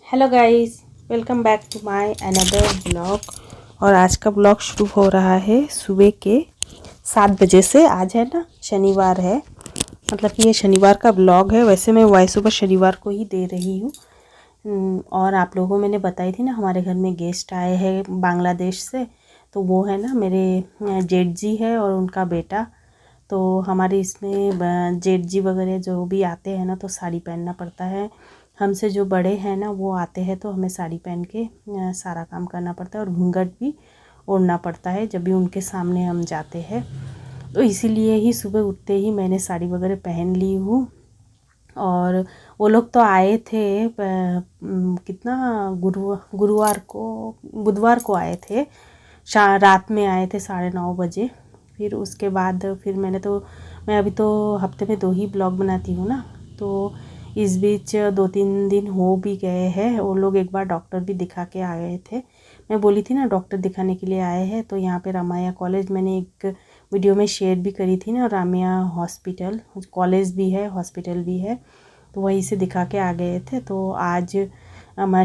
Hello guys, welcome back to my another blog. और आज का ब्लॉग शुरू हो रहा है सुबह के 7 बजे से। आज है ना शनिवार है, मतलब कि ये शनिवार का ब्लॉग है। वैसे मैं वॉइस ओवर शनिवार को ही दे रही हूँ। और आप लोगों को मैंने बताई थी ना, हमारे घर में गेस्ट आए हैं बांग्लादेश से। तो वो है ना मेरे जेठ जी है और उनका बेटा। तो हमारे इसमें जेठ जी वगैरह जो भी आते हैं ना, तो साड़ी पहनना पड़ता है। हमसे जो बड़े हैं ना वो आते हैं तो हमें साड़ी पहन के सारा काम करना पड़ता है, और घूंघट भी ओढ़ना पड़ता है जब भी उनके सामने हम जाते हैं। तो इसीलिए ही सुबह उठते ही मैंने साड़ी वगैरह पहन ली हूँ। और वो लोग तो आए थे कितना गुरुवार को, बुधवार को आए थे। रात में आए थे 9:30 बजे। फिर उसके बाद फिर मैं अभी तो हफ्ते में 2 ही ब्लॉग बनाती हूँ ना। तो इस बीच 2-3 दिन हो भी गए हैं। वो लोग एक बार डॉक्टर भी दिखा के आ गए थे। मैं बोली थी ना डॉक्टर दिखाने के लिए आए हैं। तो यहाँ पे रामाया कॉलेज मैंने एक वीडियो में शेयर भी करी थी ना, रामाया हॉस्पिटल कॉलेज भी है, हॉस्पिटल भी है। तो वहीं से दिखा के आ गए थे। तो आज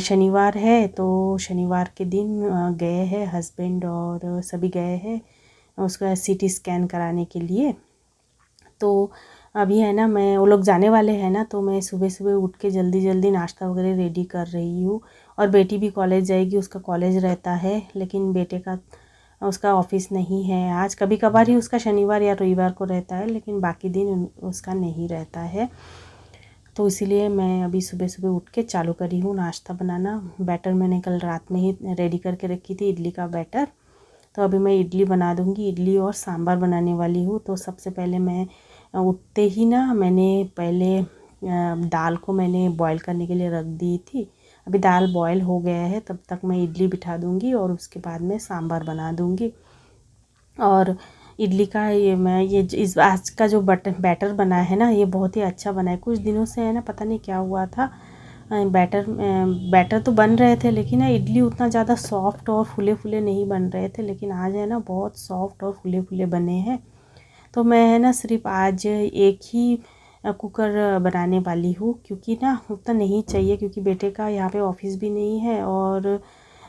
शनिवार है, तो शनिवार के दिन गए हैं हस्बैंड और सभी गए हैं उसका सीटी स्कैन कराने के लिए। तो अभी है ना, मैं वो लोग जाने वाले हैं ना, तो मैं सुबह सुबह उठ के जल्दी जल्दी नाश्ता वगैरह रेडी कर रही हूँ। और बेटी भी कॉलेज जाएगी, उसका कॉलेज रहता है, लेकिन बेटे का उसका ऑफिस नहीं है आज। कभी कभार ही उसका शनिवार या रविवार को रहता है, लेकिन बाकी दिन उसका नहीं रहता है। तो इसीलिए मैं अभी सुबह सुबह उठ के चालू करी हूँ नाश्ता बनाना। बैटर मैंने कल रात में ही रेडी करके रखी थी, इडली का बैटर। तो अभी मैं इडली बना दूँगी, इडली और सांभर बनाने वाली हूँ। तो सबसे पहले मैं उठते ही ना मैंने पहले दाल को मैंने बॉईल करने के लिए रख दी थी। अभी दाल बॉईल हो गया है, तब तक मैं इडली बिठा दूँगी और उसके बाद में सांभर बना दूँगी। और इडली का ये इस आज का जो बैटर बना है ना, ये बहुत ही अच्छा बना है। कुछ दिनों से है ना, पता नहीं क्या हुआ था, बैटर तो बन रहे थे, लेकिन ना इडली उतना ज़्यादा सॉफ्ट और फूले फूले नहीं बन रहे थे। लेकिन आज है ना बहुत सॉफ्ट और फूले फूले बने हैं। तो मैं है ना सिर्फ आज एक ही कुकर बनाने वाली हूँ, क्योंकि ना उतना नहीं चाहिए, क्योंकि बेटे का यहाँ पे ऑफिस भी नहीं है। और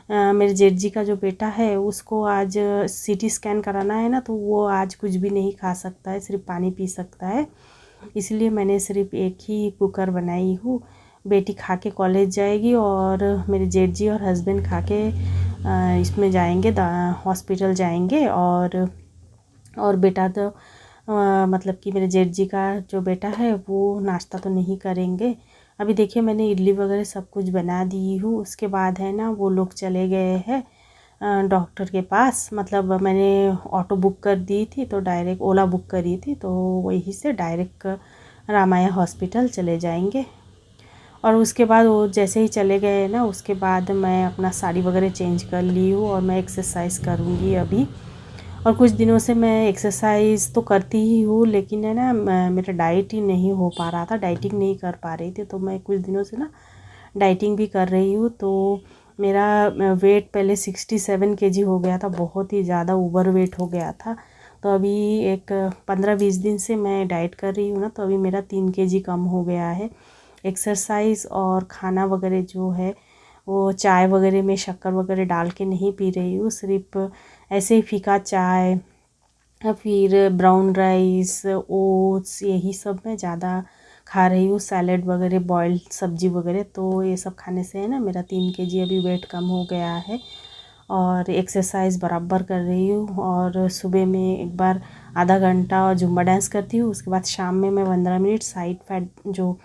मेरे जेठ जी का जो बेटा है उसको आज सीटी स्कैन कराना है ना, तो वो आज कुछ भी नहीं खा सकता है, सिर्फ पानी पी सकता है। इसलिए मैंने सिर्फ एक ही कुकर बनाई हूँ। बेटी खा के कॉलेज जाएगी और मेरे जेठ जी और हस्बैंड खा के इसमें जाएंगे, हॉस्पिटल जाएंगे। और बेटा तो मतलब कि मेरे जेठ जी का जो बेटा है वो नाश्ता तो नहीं करेंगे। अभी देखिए मैंने इडली वगैरह सब कुछ बना दी हूँ। उसके बाद है ना वो लोग चले गए हैं डॉक्टर के पास। मतलब मैंने ऑटो बुक कर दी थी, तो डायरेक्ट ओला बुक करी थी, तो वहीं से डायरेक्ट रामाया हॉस्पिटल चले जाएंगे। और उसके बाद वो जैसे ही चले गए ना, उसके बाद मैं अपना साड़ी वगैरह चेंज कर ली हूँ और मैं एक्सरसाइज करूँगी अभी। और कुछ दिनों से मैं एक्सरसाइज तो करती ही हूँ, लेकिन है ना मेरा डाइट ही नहीं हो पा रहा था, डाइटिंग नहीं कर पा रही थी। तो मैं कुछ दिनों से ना डाइटिंग भी कर रही हूँ। तो मेरा वेट पहले 67 केजी हो गया था, बहुत ही ज़्यादा ओवर वेट हो गया था। तो अभी एक 15-20 दिन से मैं डाइट कर रही हूँ ना, तो अभी मेरा 3 केजी कम हो गया है। एक्सरसाइज और खाना वगैरह जो है, वो चाय वगैरह में शक्कर वगैरह डाल के नहीं पी रही हूँ, सिर्फ ऐसे ही फीका चाय, फिर ब्राउन राइस, ओट्स, यही सब मैं ज़्यादा खा रही हूँ। सैलेड वगैरह, बॉइल्ड सब्जी वगैरह, तो ये सब खाने से है ना मेरा 3 केजी अभी वेट कम हो गया है। और एक्सरसाइज बराबर कर रही हूँ। और सुबह में एक बार आधा घंटा जुम्बा डांस करती हूँ, उसके बाद शाम में मैं 15 मिनट साइड फैट जो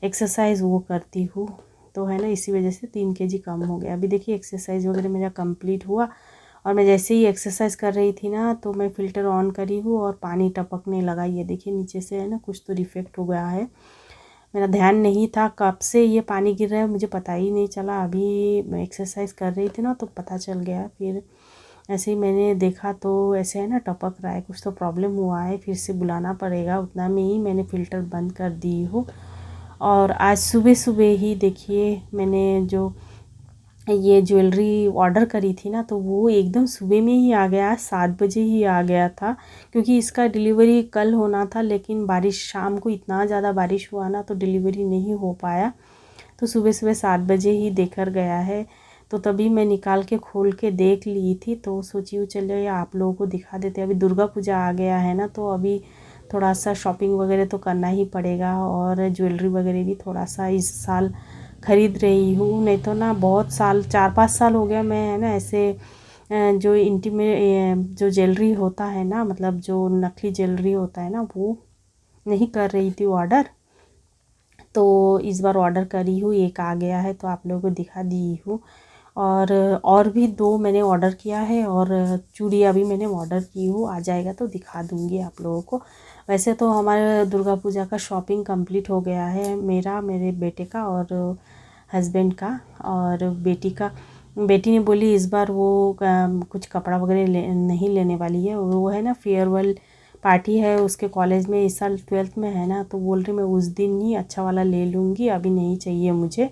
एक्सरसाइज वो करती हूँ। तो है ना इसी वजह से 3 केजी कम हो गया। अभी देखिए एक्सरसाइज वगैरह मेरा कंप्लीट हुआ, और मैं जैसे ही एक्सरसाइज कर रही थी ना, तो मैं फ़िल्टर ऑन करी हूँ और पानी टपकने लगा। ये देखिए नीचे से है ना कुछ तो डिफेक्ट हो गया है, मेरा ध्यान नहीं था कब से ये पानी गिर रहा है, मुझे पता ही नहीं चला। अभी मैं एक्सरसाइज कर रही थी ना, तो पता चल गया। फिर ऐसे ही मैंने देखा तो ऐसे है ना टपक रहा है, कुछ तो प्रॉब्लम हुआ है, फिर से बुलाना पड़ेगा। उतना में ही मैंने फ़िल्टर बंद कर दी हूँ। और आज सुबह सुबह ही देखिए मैंने जो ये ज्वेलरी ऑर्डर करी थी ना, तो वो एकदम सुबह में ही आ गया, 7 बजे ही आ गया था। क्योंकि इसका डिलीवरी कल होना था, लेकिन बारिश, शाम को इतना ज़्यादा बारिश हुआ ना, तो डिलीवरी नहीं हो पाया। तो सुबह सुबह 7 बजे ही देकर गया है। तो तभी मैं निकाल के खोल के देख ली थी, तो सोची हूँ चलो ये आप लोगों को दिखा देते। अभी दुर्गा पूजा आ गया है ना, तो अभी थोड़ा सा शॉपिंग वगैरह तो करना ही पड़ेगा, और ज्वेलरी वगैरह भी थोड़ा सा इस साल ख़रीद रही हूँ। नहीं तो ना बहुत साल 4-5 साल हो गया मैं है ना ऐसे जो इंटीमेट जो ज्वेलरी होता है ना, मतलब जो नकली ज्वेलरी होता है ना, वो नहीं कर रही थी ऑर्डर। तो इस बार ऑर्डर करी हूँ, एक आ गया है तो आप लोगों को दिखा दी हूँ। और भी 2 मैंने ऑर्डर किया है, और चूड़ियाँ भी मैंने ऑर्डर की हूँ, आ जाएगा तो दिखा दूँगी आप लोगों को। वैसे तो हमारे दुर्गा पूजा का शॉपिंग कंप्लीट हो गया है, मेरा, मेरे बेटे का और हस्बैंड का। और बेटी ने बोली इस बार वो कुछ कपड़ा वगैरह नहीं लेने वाली है। वो है ना फेयरवेल पार्टी है उसके कॉलेज में, इस साल 12th में है ना, तो बोल रही मैं उस दिन ही अच्छा वाला ले लूँगी, अभी नहीं चाहिए मुझे।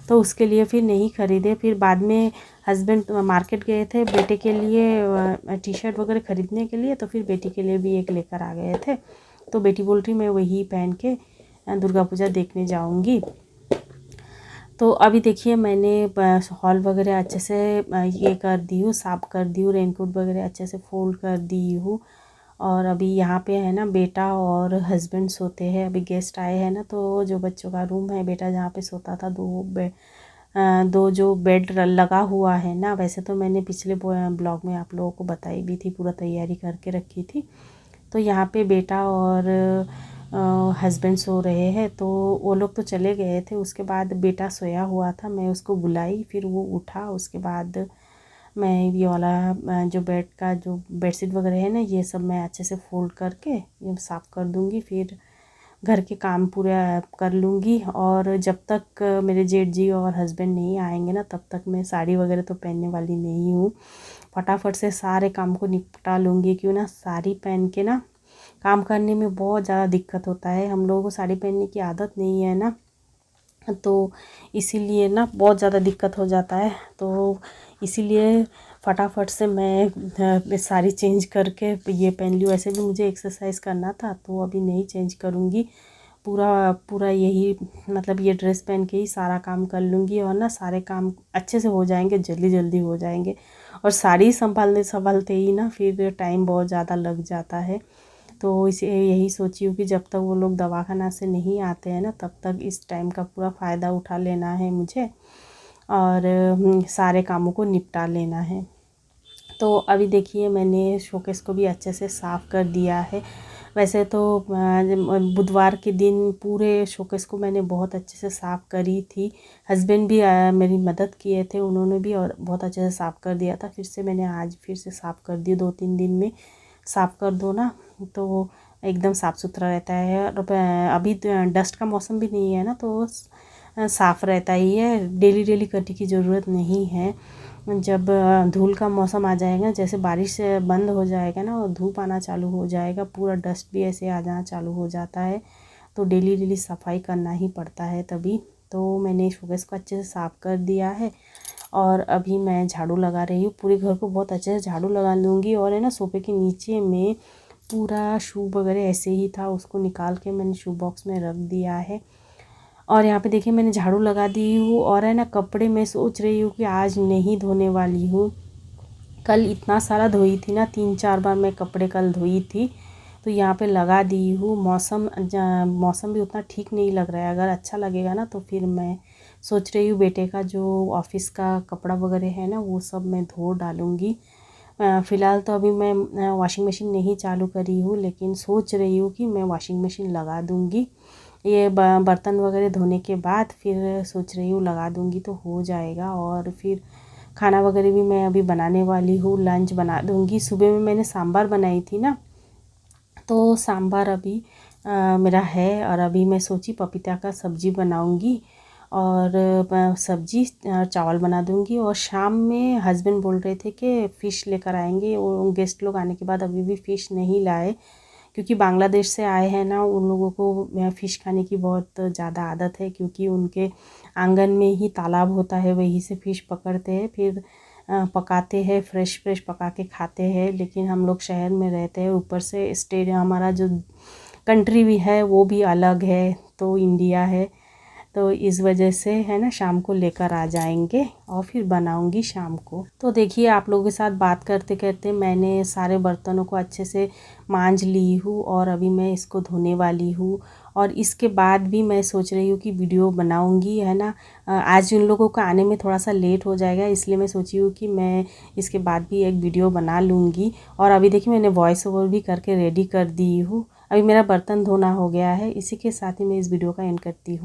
तो उसके लिए फिर नहीं ख़रीदे। फिर बाद में हस्बैंड मार्केट गए थे बेटे के लिए टी शर्ट वगैरह ख़रीदने के लिए, तो फिर बेटी के लिए भी एक लेकर आ गए थे। तो बेटी बोल रही मैं वही पहन के दुर्गा पूजा देखने जाऊँगी। तो अभी देखिए मैंने हॉल वगैरह अच्छे से ये कर दी हूँ, साफ़ कर दी हूँ, रेनकोट वगैरह अच्छे से फोल्ड कर दी हूँ। और अभी यहाँ पे है ना बेटा और हस्बैंड सोते हैं, अभी गेस्ट आए हैं ना, तो जो बच्चों का रूम है, बेटा जहाँ पे सोता था, 2 जो बेड लगा हुआ है ना। वैसे तो मैंने पिछले ब्लॉग में आप लोगों को बताई भी थी, पूरा तैयारी करके रखी थी। तो यहाँ पे बेटा और हस्बैंड सो रहे हैं, तो वो लोग तो चले गए थे। उसके बाद बेटा सोया हुआ था, मैं उसको बुलाई, फिर वो उठा। उसके बाद मैं ये वाला जो बेड का जो बेडशीट वगैरह है ना, ये सब मैं अच्छे से फोल्ड करके ये साफ़ कर दूँगी। फिर घर के काम पूरा कर लूँगी। और जब तक मेरे जेठ जी और हस्बैंड नहीं आएंगे ना, तब तक मैं साड़ी वगैरह तो पहनने वाली नहीं हूँ। फटाफट से सारे काम को निपटा लूँगी, क्यों ना साड़ी पहन के ना काम करने में बहुत ज़्यादा दिक्कत होता है। हम लोगों को साड़ी पहनने की आदत नहीं है ना, तो इसीलिए ना बहुत ज़्यादा दिक्कत हो जाता है। तो इसीलिए फटाफट से मैं साड़ी चेंज करके ये पहन ली। वैसे भी मुझे एक्सरसाइज करना था, तो अभी नहीं चेंज करूँगी, पूरा यही मतलब ये ड्रेस पहन के ही सारा काम कर लूँगी। और ना सारे काम अच्छे से हो जाएंगे, जल्दी जल्दी हो जाएंगे। और साड़ी संभालते ही ना फिर टाइम बहुत ज़्यादा लग जाता है। तो इसे यही सोची हूँ कि जब तक वो लोग दवाखाना से नहीं आते हैं ना, तब तक इस टाइम का पूरा फ़ायदा उठा लेना है मुझे, और सारे कामों को निपटा लेना है। तो अभी देखिए मैंने शोकेस को भी अच्छे से साफ़ कर दिया है। वैसे तो बुधवार के दिन पूरे शोकेस को मैंने बहुत अच्छे से साफ़ करी थी। हस्बैंड भी मेरी मदद किए थे, उन्होंने भी और बहुत अच्छे से साफ़ कर दिया था। फिर से मैंने आज फिर से साफ़ कर दिया, 2-3 दिन में साफ़ कर दो ना तो एकदम साफ़ सुथरा रहता है। और अभी डस्ट का मौसम भी नहीं है ना, तो साफ़ रहता ही है, डेली डेली करने की ज़रूरत नहीं है। जब धूल का मौसम आ जाएगा, जैसे बारिश बंद हो जाएगा ना और धूप आना चालू हो जाएगा, पूरा डस्ट भी ऐसे आ जाना चालू हो जाता है, तो डेली डेली सफाई करना ही पड़ता है तभी। तो मैंने शोकेस को अच्छे से साफ़ कर दिया है, और अभी मैं झाड़ू लगा रही हूँ। पूरे घर को बहुत अच्छे से झाड़ू लगा लूँगी। और है ना सोफे के नीचे में पूरा शू वगैरह ऐसे ही था, उसको निकाल के मैंने शू बॉक्स में रख दिया है। और यहाँ पे देखिए मैंने झाड़ू लगा दी हूँ। और है ना कपड़े मैं सोच रही हूँ कि आज नहीं धोने वाली हूँ। कल इतना सारा धोई थी ना, 3-4 बार मैं कपड़े कल धोई थी, तो यहाँ पे लगा दी हूँ। मौसम भी उतना ठीक नहीं लग रहा है, अगर अच्छा लगेगा ना तो फिर मैं सोच रही हूँ बेटे का जो ऑफिस का कपड़ा वगैरह है ना, वो सब मैं धो डालूँगी। फ़िलहाल तो अभी मैं वॉशिंग मशीन नहीं चालू करी हूँ, लेकिन सोच रही हूँ कि मैं वॉशिंग मशीन लगा दूँगी। ये बर्तन वगैरह धोने के बाद फिर सोच रही हूँ लगा दूँगी तो हो जाएगा। और फिर खाना वगैरह भी मैं अभी बनाने वाली हूँ, लंच बना दूँगी। सुबह में मैंने सांभर बनाई थी ना, तो सांभर अभी मेरा है। और अभी मैं सोची पपीता का सब्ज़ी बनाऊँगी, और सब्ज़ी चावल बना दूँगी। और शाम में हस्बैंड बोल रहे थे कि फ़िश लेकर आएंगे, वो गेस्ट लोग आने के बाद अभी भी फ़िश नहीं लाए, क्योंकि बांग्लादेश से आए हैं ना, उन लोगों को फ़िश खाने की बहुत ज़्यादा आदत है, क्योंकि उनके आंगन में ही तालाब होता है, वहीं से फ़िश पकड़ते हैं, फिर पकाते हैं, फ्रेश पका के खाते हैं। लेकिन हम लोग शहर में रहते हैं, ऊपर से स्टेट हमारा जो कंट्री भी है वो भी अलग है, तो इंडिया है, तो इस वजह से है ना शाम को लेकर आ जाएंगे और फिर बनाऊंगी शाम को। तो देखिए आप लोगों के साथ बात करते करते मैंने सारे बर्तनों को अच्छे से मांज ली हूँ और अभी मैं इसको धोने वाली हूँ। और इसके बाद भी मैं सोच रही हूँ कि वीडियो बनाऊंगी, है ना। आज उन लोगों का आने में थोड़ा सा लेट हो जाएगा, इसलिए मैं सोची हूँ कि मैं इसके बाद भी एक वीडियो बना लूँगी। और अभी देखिए मैंने वॉइस ओवर भी करके रेडी कर दी हूँ। अभी मेरा बर्तन धोना हो गया है। इसी के साथ ही मैं इस वीडियो का एंड करती हूँ।